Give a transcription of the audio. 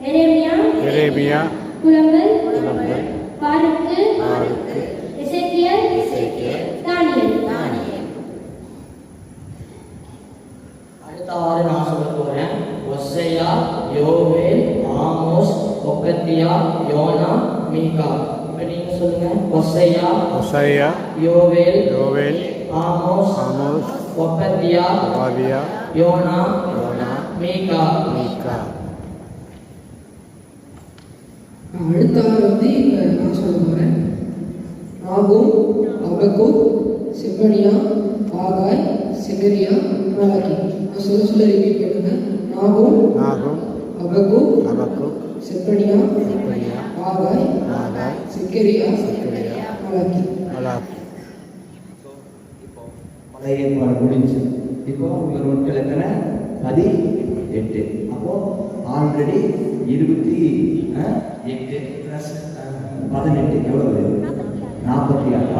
எரேமியா புலம்பல் புலம்பல் பாருக்கு பாருக்கு எசேக்கியேல் தானியேல். அடுத்த 6 நான் சொல்ல போறேன். ஒசையா, யோவேல், ஆமோஸ், ஒபதியா, யோனா, மீகா. இப்ப நீங்க சொல்லுங்க. ஒசையா, ஒசையா யோவேல், யோவேல் ஆமோஸ், ஆமோஸ் ஒபதியா, ஆதியா யோனா, யோனா மீகா. மீகா. அடுத்த ஆள் இப்போ நான் சொல்ல போகிறேன். ஆகும், அபக்கூக், செப்பனியா, ஆகாய், செகரியா, மலாக்கி. நான் சொல்ல ரிப்பீட் பண்ணுங்க. நாகும், நாகும் அபக்கூக், அபக்குக் செப்பனியா, செப்பனியா ஆகாய், ஆகாய் செக்கரியா, செக்கரியா மலாக்கி. மலாக்கி. பழைய ஏற்பாடு முடிஞ்சு. இப்போ இவர் நாட்கள் எத்தனை? 18. அப்போ ஆல்ரெடி 28 + 18 எவ்வளவு? 46.